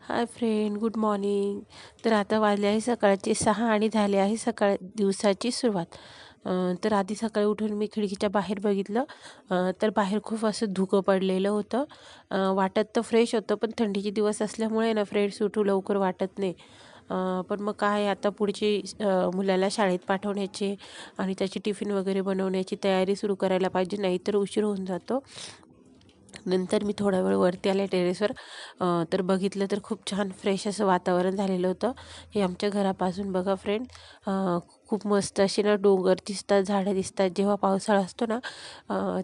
Hi friend, good morning. तर आता वाजले आहे सकाळचे 6 आणि झाले आहे दिवसाची सुरुवात. तर आधी सकाळी उठून मी खिडकीच्या बाहेर बघितलं. तर बाहेर खूप असं धुकं पडलेलं होतं. वाटत तर फ्रेश होतं, पण थंडीचे दिवस असल्यामुळे ना फ्रेश उठू लवकर वाटत नाही. पण मग काय आता पुढची मुलाला शाळेत पाठवण्याची आणि त्याची टिफिन वगैरे बनवण्याची तयारी सुरू करायला पाहिजे, नाहीतर उशीर होऊन जातो. नंतर मी थोडा वेळ वरती आले टेरेसवर. तर बघितलं तर खूप छान फ्रेश असं वातावरण झालेलं होतं. हे आमच्या घरापासून बघा फ्रेंड, खूप मस्त असे ना डोंगर दिसतात, झाडं दिसतात. जेव्हा पावसाळा असतो ना,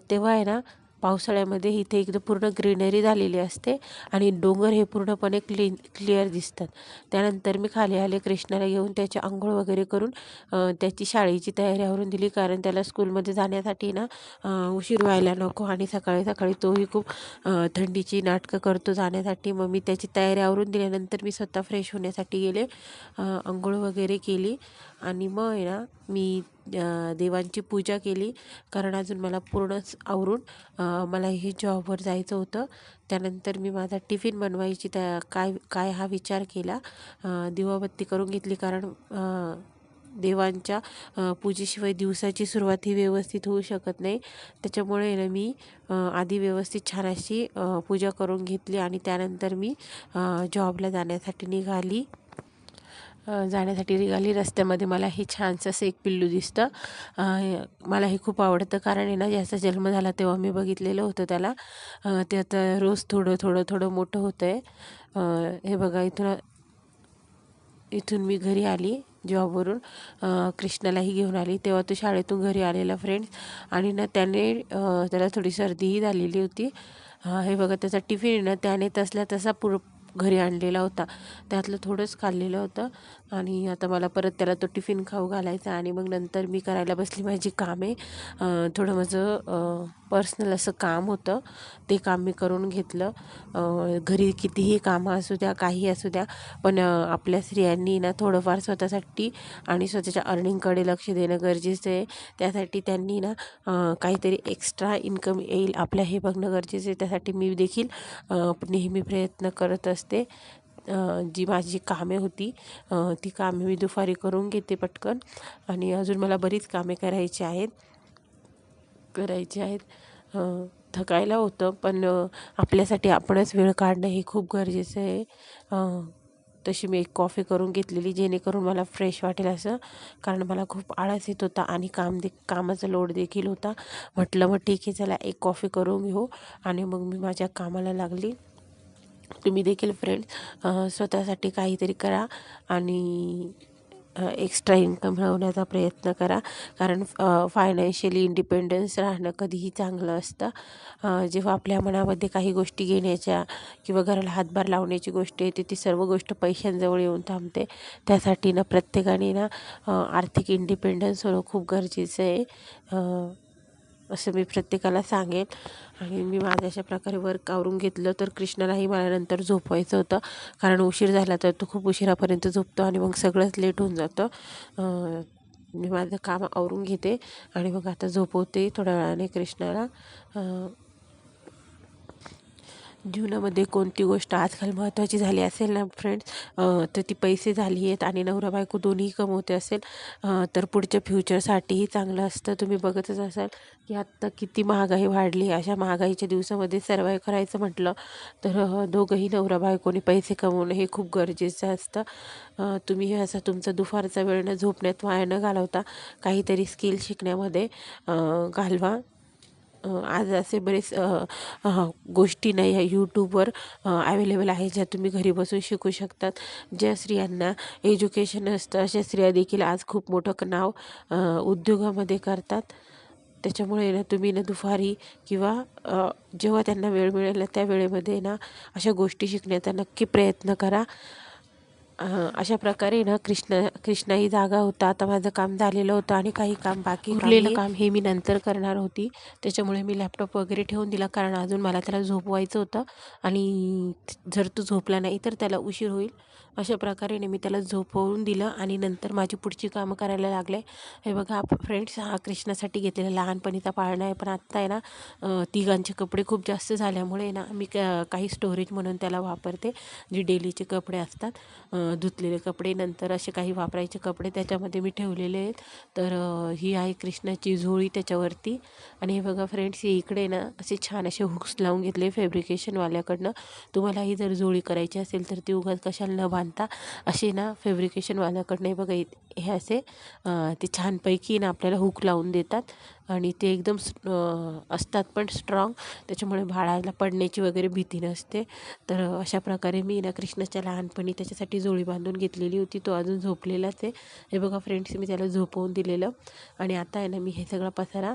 तेव्हा आहे ना, पावसाळ्यामध्ये इथे एकदम पूर्ण ग्रीनरी झालेली असते आणि डोंगर हे पूर्णपणे क्लिअर दिसतात. त्यानंतर मी खाली आले, कृष्णाला घेऊन त्याची अंघोळ वगैरे करून त्याची शाळेची तयारी आवरून दिली, कारण त्याला स्कूलमध्ये जाण्यासाठी ना उशीर व्हायला नको आणि सकाळी सकाळी तोही खूप थंडीची नाटकं करतो जाण्यासाठी. मग मी त्याची तयारी आवरून दिल्यानंतर मी स्वतः फ्रेश होण्यासाठी गेले. अंघोळ वगैरे केली आणि मग आहे ना मी देवांची पूजा केली, कारण अजून मला पूर्णच आवरून मला हे जॉबवर जायचं होतं. त्यानंतर मी माझा टिफिन बनवायची काय काय हा विचार केला. दिवाबत्ती करून घेतली, कारण देवांच्या पूजेशिवाय दिवसाची सुरुवात ही व्यवस्थित होऊ शकत नाही. त्याच्यामुळे ना मी आधी व्यवस्थित छान अशी पूजा करून घेतली आणि त्यानंतर मी जॉबला जाण्यासाठी निघाली. रस्त्यामध्ये मला हे छानसं असं एक पिल्लू दिसतं. मला हे खूप आवडतं, कारण आहे ना ज्याचा जन्म झाला तेव्हा मी बघितलेलं होतं त्याला. ते आता रोज थोडं थोडं थोडं मोठं होतं आहे. हे बघा, इथून मी घरी आली जॉबवरून. कृष्णालाही घेऊन आली तेव्हा तो शाळेतून घरी आलेला फ्रेंड्स. आणि ना त्याला थोडी सर्दीही झालेली होती. हे बघा, त्याचा टिफिन ना त्याने तसल्या तसा घरी आणलेला होता. त्यातलं थोडंच खाल्लेलं होतं आणि आता मला परत त्याला तो टिफिन खाऊ घालायचा आणि मग नंतर मी करायला बसली माझी कामे. थोडं माझं पर्सनल असं काम होतं, ते काम मी करून घेतलं. घरी कितीही कामं असू द्या, काही असू द्या, पण आपल्या स्त्रियांनी ना थोडंफार स्वतःसाठी आणि स्वतःच्या अर्निंगकडे लक्ष देणं गरजेचं आहे. त्यासाठी त्यांनी ना काहीतरी एक्स्ट्रा इन्कम येईल आपल्या, हे बघणं गरजेचं आहे. त्यासाठी मी देखील नेहमी प्रयत्न करत असते. जी माझी कामे होती ती कामे मी दुपारी करून घेते पटकन, आणि अजून मला बरीच कामे करायची आहेत. थकायला होतं, पण आपल्यासाठी आपणच वेळ काढणं हे खूप गरजेचं आहे. तशी मी एक कॉफी करून घेतलेली, जेणेकरून मला फ्रेश वाटेल असं, कारण मला खूप आळस येत होता आणि कामाचा लोड देखील होता. मग ठीक आहे, चला एक कॉफी करून घेऊ, आणि मग मी माझ्या कामाला लागली. तुम्ही देखील फ्रेंड स्वतःसाठी काहीतरी करा आणि एक्स्ट्रा इन्कम मिळवण्याचा प्रयत्न करा, कारण फायनान्शियली इंडिपेंडन्स राहणं कधीही चांगलं असतं. जेव्हा आपल्या मनामध्ये काही गोष्टी घेण्याच्या किंवा घराला हातभार लावण्याची गोष्ट येते, ती सर्व गोष्ट पैशांजवळ येऊन थांबते. त्यासाठी ना प्रत्येकाने ना आर्थिक इंडिपेंडन्स होणं खूप गरजेचं आहे, असं मी प्रत्येकाला सांगेन. आणि मी माझ्या अशा प्रकारे वर्क आवरून घेतलं. तर कृष्णालाही मला नंतर झोपवायचं होतं, कारण उशीर झाला तर तो खूप उशिरापर्यंत झोपतो आणि मग सगळंच लेट होऊन जातं. मी माझं काम आवरून घेते आणि मग आता झोपवते थोड्या वेळाने कृष्णाला. जीवनामध्ये कोणती गोष्ट आजकाल महत्त्वाची झाली असेल ना फ्रेंड्स, तर ती पैसे झाली आहेत आणि नवरा बायको दोन्ही कमवते असेल, तर पुढच्या फ्युचरसाठीही चांगलं असतं. तुम्ही बघतच असाल की आत्ता किती महागाई वाढली. अशा महागाईच्या दिवसामध्ये सर्वाईव्ह करायचं म्हटलं तर दोघंही नवरा बायकोने पैसे कमवणं हे खूप गरजेचं असतं. तुम्ही हे असा तुमचा दुपारचा वेळ न झोपण्यात वाया न घालवता काहीतरी स्किल शिकण्यामध्ये घालवा. आज असे बरेच गोष्टी नाही ह्या यूट्यूबवर अवेलेबल आहे, ज्या तुम्ही घरी बसून शिकू शकतात. ज्या स्त्रियांना एज्युकेशन असतं अशा स्त्रिया देखील आज खूप मोठं नाव उद्योगामध्ये करतात. त्याच्यामुळे ना तुम्ही ना दुपारी किंवा जेव्हा त्यांना वेळ मिळेल ना त्या वेळेमध्ये ना अशा गोष्टी शिकण्याचा नक्की प्रयत्न करा. अशा प्रकारे ना कृष्णाही जागा होता. आता माझं काम झालेलं होतं आणि काही काम बाकी उरलेलं काम हे मी नंतर करणार होती. त्याच्यामुळे मी लॅपटॉप वगैरे ठेवून दिला, कारण अजून मला त्याला झोपवायचं होतं आणि जर तो झोपला नाही तर त्याला उशीर होईल. अशा प्रकारे मी त्याला झोपवून दिलं आणि नंतर माझी पुढची कामं करायला लागले. हे बघा फ्रेंड्स, हा कृष्णासाठी घेतलेला लहानपणीचा पाळणा आहे, पण आत्ता आहे ना तिघांचे कपडे खूप जास्त झाल्यामुळे ना मी काही स्टोरेज म्हणून त्याला वापरते. जे डेलीचे कपडे असतात, धुतलेले कपडे, नंतर असे काही वापरायचे कपडे त्याच्यामध्ये मी ठेवलेले आहेत. तर ही आहे कृष्णाची झोळी त्याच्यावरती. आणि हे बघा फ्रेंड्स, हे इकडे ना असे छान असे हुक्स लावून घेतले फॅब्रिकेशनवाल्याकडनं. तुम्हालाही जर झोळी करायची असेल तर ती उगाच कशाला न बांधता असे ना फॅब्रिकेशनवाल्याकडनं हे बघा हे असे ते छानपैकी ना आपल्याला हुक लावून देतात आणि ते एकदम असतात पण स्ट्रॉंग, त्याच्यामुळे बाळाला पडण्याची वगैरे भीती नसते. तर अशा प्रकारे मी ना कृष्णाच्या लहानपणी त्याच्यासाठी झोळी बांधून घेतलेली होती. तो अजून झोपलेलाच आहे. हे बघा फ्रेंड्स, मी त्याला झोपवून दिलेलं आणि आता आहे ना मी हे सगळा पसारा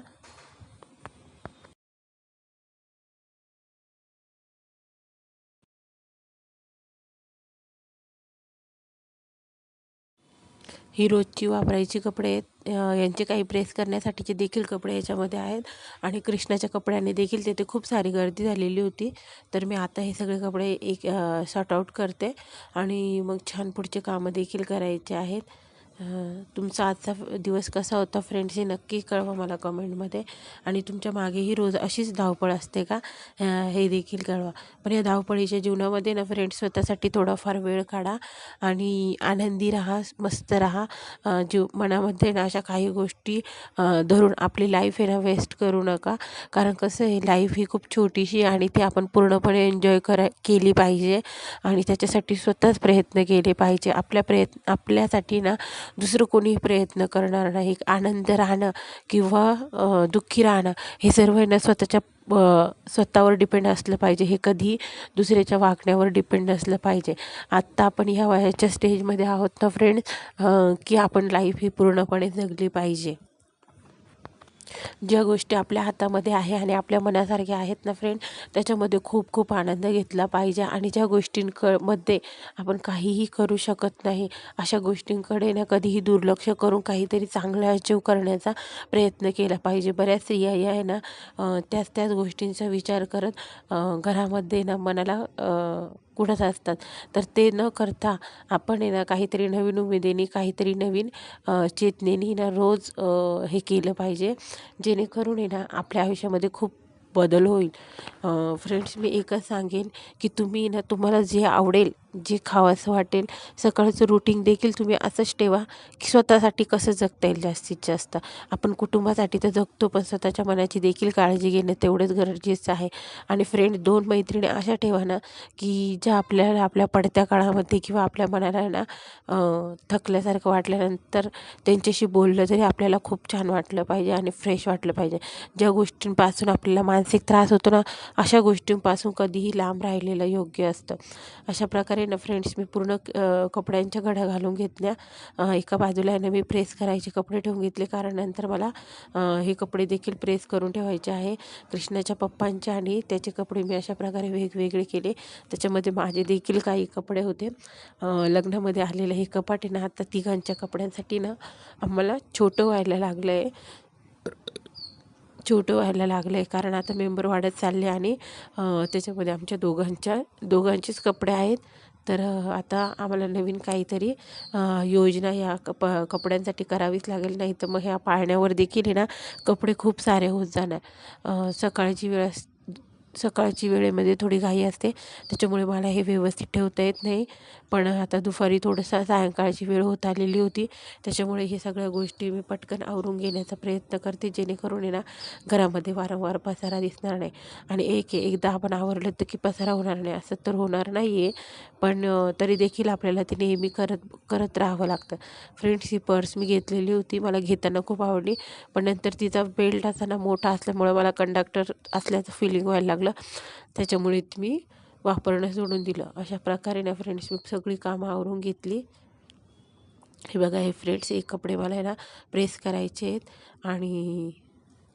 ही रोजची वापरायची कपडे आहेत. यांचे काही प्रेस करण्यासाठीचे देखील कपडे याच्यामध्ये आहेत आणि कृष्णाच्या कपड्यांनी देखील तिथे खूप सारी गर्दी झालेली होती. तर मी आता हे सगळे कपडे एक सॉर्ट आऊट करते आणि मग छान पुढचे कामं देखील करायचे आहेत. तुमचा आजचा दिवस कसा होता फ्रेंड्स, हे नक्की कळवा मला कमेंटमध्ये. आणि तुमच्या मागेही रोज अशीच धावपळ असते का, हे देखील कळवा. पण या धावपळीच्या जीवनामध्ये ना फ्रेंड्स, स्वतःसाठी थोडाफार वेळ काढा आणि आनंदी राहा, मस्त राहा. जीव मनामध्ये ना अशा काही गोष्टी धरून आपली लाईफ आहे ना वेस्ट करू नका. कारण कसं आहे, लाईफ ही खूप छोटीशी आणि ती आपण पूर्णपणे एन्जॉय केली पाहिजे आणि त्याच्यासाठी स्वतःच प्रयत्न केले पाहिजे. आपल्यासाठी ना दुसरं कोणी प्रयत्न करणार नाही. आनंद राहणं किंवा दुःखी राहणं हे सर्व आहे ना स्वतःवर डिपेंड असलं पाहिजे. हे कधी दुसऱ्याच्या वागण्यावर डिपेंड नसलं पाहिजे. आत्ता आपण ह्या वयाच्या स्टेजमध्ये आहोत ना फ्रेंड्स, की आपण लाईफ ही पूर्णपणे जगली पाहिजे. ज्या गोष्टी आपल्या हातामध्ये आहे आणि आपल्या मनासारख्या आहेत ना फ्रेंड, त्याच्यामध्ये खूप खूप आनंद घेतला पाहिजे. आणि ज्या मध्ये आपण काहीही करू शकत नाही, अशा गोष्टींकडे ना कधीही दुर्लक्ष करून काहीतरी चांगलं अचीव करण्याचा प्रयत्न केला पाहिजे. बऱ्याच स्त्रिया या आहे ना त्याच गोष्टींचा विचार करत घरामध्ये ना मनाला कुढत असतात. तर ते न करता आपण आहे ना काहीतरी नवीन उमेदीने, काहीतरी नवीन चेतनेने ना रोज हे केलं पाहिजे, जेणेकरून आहे ना आपल्या आयुष्यामध्ये खूप बदल होईल. फ्रेंड्स, मी एकच सांगेन की तुम्ही ना तुम्हाला जे आवडेल, जे खावंसं वाटेल, सकाळचं रुटीन देखील तुम्ही असंच ठेवा की स्वतःसाठी कसं जगता येईल जास्तीत जास्त. आपण कुटुंबासाठी तर जगतो, पण स्वतःच्या मनाची देखील काळजी घेणं तेवढंच गरजेचं आहे. आणि फ्रेंड, 2 मैत्रिणी अशा ठेवा ना की ज्या आपल्याला आपल्या पडत्या काळामध्ये किंवा आपल्या मनाला ना थकल्यासारखं वाटल्यानंतर त्यांच्याशी बोललं तरी आपल्याला खूप छान वाटलं पाहिजे आणि फ्रेश वाटलं पाहिजे. ज्या गोष्टींपासून आपल्याला मानसिक त्रास होतो ना, अशा गोष्टींपासून कधीही लांब राहिलेलं योग्य असतं. अशा प्रकारे ना फ्रेंड्स, मी पूर्ण कपड्यांच्या घड्या घालून घेतल्या. एका बाजूला आहे ना मी प्रेस करायचे कपडे ठेवून घेतले, कारण नंतर मला हे कपडे देखील प्रेस करून ठेवायचे आहे. कृष्णाच्या पप्पांचे आणि त्याचे कपडे मी अशा प्रकारे वेगवेगळे केले. त्याच्यामध्ये माझे देखील काही कपडे होते. लग्नामध्ये आलेलं हे कपाट आहे ना आता तिघांच्या कपड्यांसाठी ना आम्हाला छोटं व्हायला लागलं आहे. कारण आता मेंबर वाढत चालले आणि त्याच्यामध्ये आमच्या दोघांचेच कपडे आहेत. तर आता आम्हाला नवीन काहीतरी योजना या कपड्यांसाठी करावीच लागेल, नाही तर मग ह्या पाळण्यावर देखील आहे ना कपडे खूप सारे होत जाणार. सकाळची वेळेमध्ये थोडी घाई असते, त्याच्यामुळे मला हे व्यवस्थित ठेवता येत नाही. पण आता दुपारी थोडंसं सायंकाळची वेळ होत आलेली होती, त्याच्यामुळे हे सगळ्या गोष्टी मी पटकन आवरून घेण्याचा प्रयत्न करते, जेणेकरून आहे ना घरामध्ये वारंवार पसारा दिसणार नाही. आणि एकदा आपण आवरलं तर की पसारा होणार नाही असं तर होणार नाही आहे, पण तरी देखील आपल्याला ते नेहमी करत राहावं लागतं. फ्रेंड्स, ही पर्स मी घेतलेली होती, मला घेताना खूप आवडली, पण नंतर तिचा बेल्ट असा ना मोठा असल्यामुळं मला कंडक्टर असल्याचं फिलिंग व्हायला लागलं, त्याच्यामुळे मी वापरणं सोडून दिलं. अशा प्रकारे ना फ्रेंड्स, मी सगळी कामं आवरून घेतली. हे बघा, हे फ्रेंड्स, एक कपडे मला आहे ना प्रेस करायचे आहेत आणि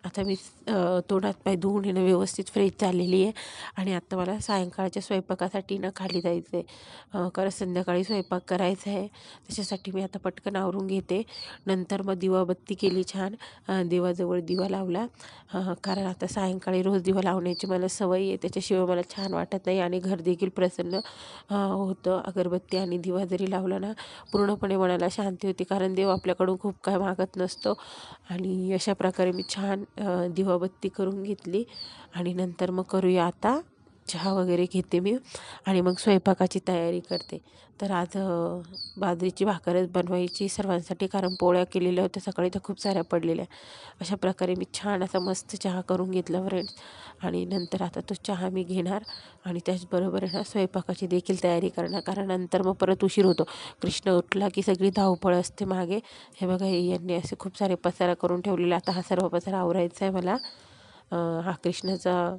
आता मी तोंडात पाय धुवून येणं व्यवस्थित फ्रेश झालेली आहे. आणि आता मला सायंकाळच्या स्वयंपाकासाठी ना खाली जायचं आहे, कारण संध्याकाळी स्वयंपाक करायचा आहे. त्याच्यासाठी मी आता पटकन आवरून घेते. नंतर मग दिवाबत्ती केली छान, देवाजवळ दिवा लावला, कारण आता सायंकाळी रोज दिवा लावण्याची मला सवय आहे. त्याच्याशिवाय मला छान वाटत नाही आणि घर देखील प्रसन्न होतं. अगरबत्ती आणि दिवा जरी लावला ना, पूर्णपणे मनाला शांती होती, कारण देव आपल्याकडून खूप काय मागत नसतो. आणि अशा प्रकारे मी छान दिवाबत्ती करून घेतली. आणि नंतर मग करूया आता चहा वगैरे घेते मी आणि मग स्वयंपाकाची तयारी करते. तर आज बाजरीची भाकरच बनवायची सर्वांसाठी, कारण पोळ्या केलेल्या होत्या सकाळी, तर खूप साऱ्या पडलेल्या. अशा प्रकारे मी छान असा मस्त चहा करून घेतला फ्रेंड्स. आणि नंतर आता तो चहा मी घेणार आणि त्याचबरोबर आहे ना स्वयंपाकाची देखील तयारी करणार, कारण नंतर मग परत उशीर होतो. कृष्ण उठला की सगळी धावपळ असते मागे. हे बघा, यांनी असे खूप सारे पसारा करून ठेवलेला. आता हा सर्व पसारा आवरायचा आहे मला. हा कृष्णाचा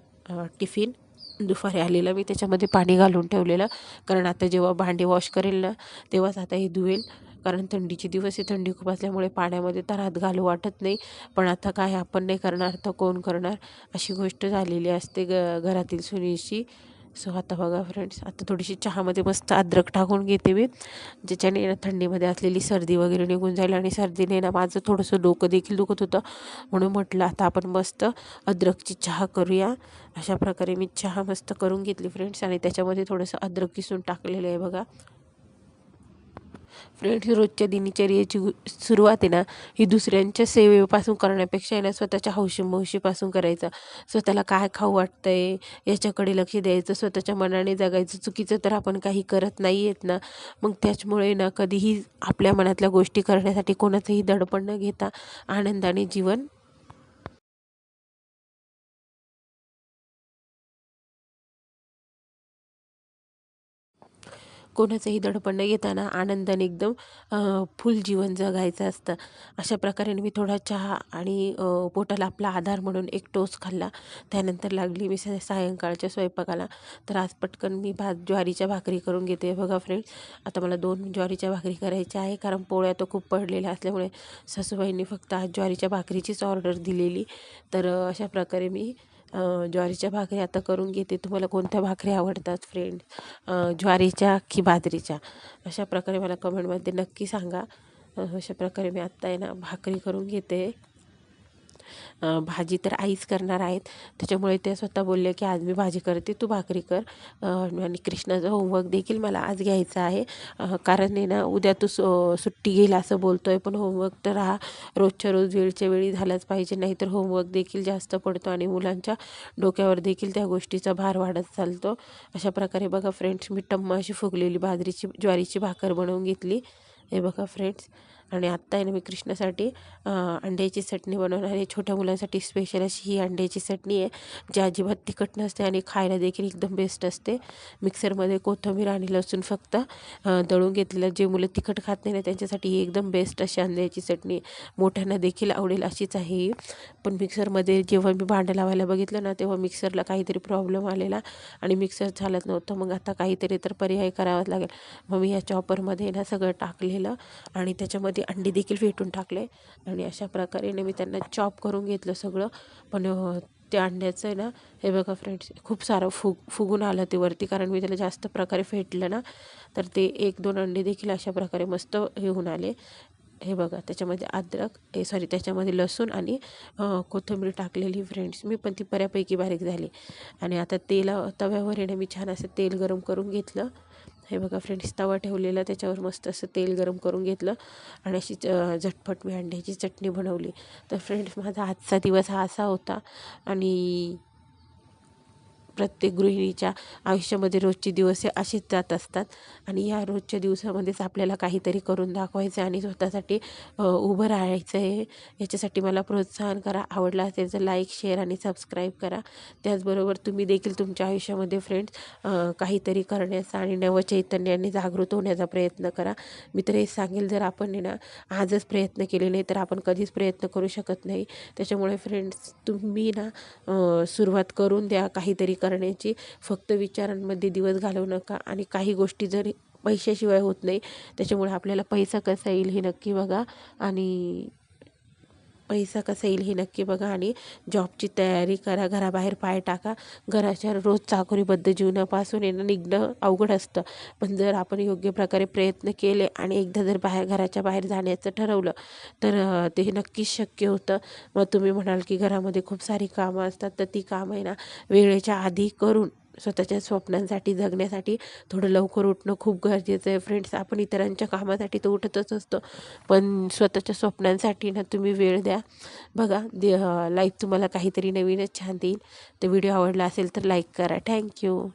टिफिन दुपारी आलेला, मी त्याच्यामध्ये पाणी घालून ठेवलेलं, कारण आता जेव्हा भांडी वॉश करेल ना तेव्हाच आता हे धुवेल. कारण थंडीचे दिवस आहे, थंडी खूप असल्यामुळे पाण्यामध्ये तर हात घालू वाटत नाही. पण आता काय, आपण नाही करणार तर कोण करणार, अशी गोष्ट झालेली असते घरातील सुनीची. सो आता बघा फ्रेंड्स, आता थोडीशी चहामध्ये मस्त अद्रक टाकून घेते मी, ज्याच्याने ना थंडीमध्ये असलेली सर्दी वगैरे निघून जाईल. आणि सर्दीने ना माझं थोडंसं डोकं देखील दुखत होतं, म्हणून म्हटलं आता आपण मस्त अद्रकची चहा करूया. अशा प्रकारे मी चहा मस्त करून घेतली फ्रेंड्स, आणि त्याच्यामध्ये थोडंसं अद्रक किसून टाकलेलं आहे बघा. फ्रेंड्स, रोजच्या दिनचर्येची सुरुवात आहे ना, ही दुसऱ्यांच्या सेवेपासून करण्यापेक्षा आहे ना स्वतःच्या हौशी-मौशीपासून करायचं. स्वतःला काय खाऊ वाटतंय याच्याकडे लक्ष द्यायचं, स्वतःच्या मनाने जगायचं. चुकीचं तर आपण काही करत नाही आहेत ना. मग त्याच्यामुळे ना कधीही आपल्या मनातल्या गोष्टी करण्यासाठी कोणाचंही दडपण न घेता आनंदाने जीवन कोणाचंही दडपण न घेताना आनंदाने एकदम फुल जीवन जगायचं असतं. अशा प्रकारे मी थोडा चहा आणि पोटाला आपला आधार म्हणून एक टोस्ट खाल्ला. त्यानंतर लागली मी सायंकाळच्या स्वयंपाकाला. तर आज पटकन मी ज्वारीच्या भाकरी करून घेते बघा फ्रेंड्स. आता मला 2 ज्वारीच्या भाकरी करायच्या आहे, कारण पोळ्या तर खूप पडलेल्या असल्यामुळे सासूबाईंनी फक्त आज ज्वारीच्या भाकरीचीच ऑर्डर दिलेली. तर अशा प्रकारे मी ज्वारीच्या भाकरी आता करून घेते. तुम्हाला कोणत्या भाकरी आवडतात फ्रेंड, ज्वारीच्या की बाजरीच्या? अशा प्रकारे मला कमेंटमध्ये नक्की सांगा. अशा प्रकारे मी आत्ता आहे ना भाकरी करून घेते. भाजी तर आईच करणार आहेत, त्याच्यामुळे ते स्वतः बोलले की आज मी भाजी करते, तू भाकरी कर. आणि कृष्णाचं होमवर्क देखील मला आज घ्यायचं आहे, कारण आहे ना उद्या तू सुट्टी घेईल असं बोलतो आहे, पण होमवर्क तर हा रोजच्या रोज वेळच्या वेळी झालाच पाहिजे, नाहीतर होमवर्क देखील जास्त पडतो आणि मुलांच्या डोक्यावर देखील त्या गोष्टीचा भार वाढत चालतो. अशा प्रकारे बघा फ्रेंड्स, मी टम्म अशी फुगलेली ज्वारीची भाकर बनवून घेतली. हे बघा फ्रेंड्स. आणि आत्ता आहे ना मी कृष्णासाठी अंड्याची चटणी बनवणार आहे. छोट्या मुलांसाठी स्पेशल अशी ही अंड्याची चटणी आहे, जी अजिबात तिखट नसते आणि खायला देखील एकदम बेस्ट असते. मिक्सरमध्ये कोथिंबीर आणि लसूण फक्त दळून घेतलेलं, जे मुलं तिखट खात नाही ना त्यांच्यासाठी ही एकदम बेस्ट अशी अंड्याची चटणी, मोठ्यांना देखील आवडेल अशीच आहे ही. पण मिक्सरमध्ये जेव्हा मी भांडं लावायला बघितलं ना, तेव्हा मिक्सरला काहीतरी प्रॉब्लेम आलेला आणि मिक्सर चालत नव्हतं. मग आता काहीतरी तर पर्याय करावाच लागेल. मग मी या चॉपरमध्ये ना सगळं टाकलेलं आणि त्याच्यामध्ये अंडी देखील फेटून टाकले आणि अशा प्रकारे मी त्यांना चॉप करून घेतलं सगळं. पण त्या अंड्याचं आहे ना, हे बघा फ्रेंड्स, खूप सारं फुगून आलं ते वरती, कारण मी त्याला जास्त प्रकारे फेटलं ना, तर ते 1-2 अंडे देखील अशा प्रकारे मस्त हे होऊन आले. हे बघा, त्याच्यामध्ये त्याच्यामध्ये लसूण आणि कोथिंबीर टाकलेली फ्रेंड्स, मी पण ती बऱ्यापैकी बारीक झाली. आणि आता तव्यावर आहे ना मी छान असं तेल गरम करून घेतलं. हे बघा फ्रेंड्स, तवा ठेवलेला, त्याच्यावर मस्त असं तेल गरम करून घेतलं आणि अशी झटपट मी अंड्याची चटणी बनवली. तर फ्रेंड्स, माझा आजचा दिवस हा असा होता. आणि प्रत्येक गृहिणीच्या आयुष्यामध्ये रोजचे दिवस हे असेच जात असतात आणि या रोजच्या दिवसामध्येच आपल्याला काहीतरी करून दाखवायचं आहे आणि स्वतःसाठी उभं राहायचं आहे. याच्यासाठी मला प्रोत्साहन करा. आवडला असेल तर लाईक, शेअर आणि सबस्क्राईब करा. त्याचबरोबर तुम्ही देखील तुमच्या आयुष्यामध्ये फ्रेंड्स काहीतरी करण्याचा आणि नवचैतन्याने जागृत होण्याचा प्रयत्न करा. मी तर हेच सांगेल, जर आपण ना आजच प्रयत्न केले नाही तर आपण कधीच प्रयत्न करू शकत नाही. त्याच्यामुळे फ्रेंड्स, तुम्ही ना सुरुवात करून द्या काहीतरी करण्याची. फक्त विचारांमध्ये दिवस घालवू नका. आणि काही गोष्टी जरी पैशाशिवाय होत नाही, त्याच्यामुळे आपल्याला पैसा कसा येईल हे नक्की बघा. आणि पैसा कसा येईल हे नक्की बघा आणि जॉबची तयारी करा. घराबाहेर पाय टाका. घराच्या रोज चाकोरीबद्ध जीवनापासून निघणं अवघड असतं, पण जर आपण योग्य प्रकारे प्रयत्न केले आणि एकदा जर घराच्या बाहेर जाण्याचं ठरवलं तर ते नक्कीच शक्य होतं. मग तुम्ही म्हणाल की घरामध्ये खूप सारी कामं असतात, तर ती कामं आहे ना वेळेच्या आधी करून स्वतःच्या स्वप्नांसाठी जगण्यासाठी थोडं लवकर उठणं खूप गरजेचं आहे फ्रेंड्स. आपण इतरांच्या कामासाठी तर उठतच असतो, पण स्वतःच्या स्वप्नांसाठी ना तुम्ही वेळ द्या. बघा लाईफ तुम्हाला काहीतरी नवीनच छान देईल. तर व्हिडिओ आवडला असेल तर लाईक करा. थँक्यू.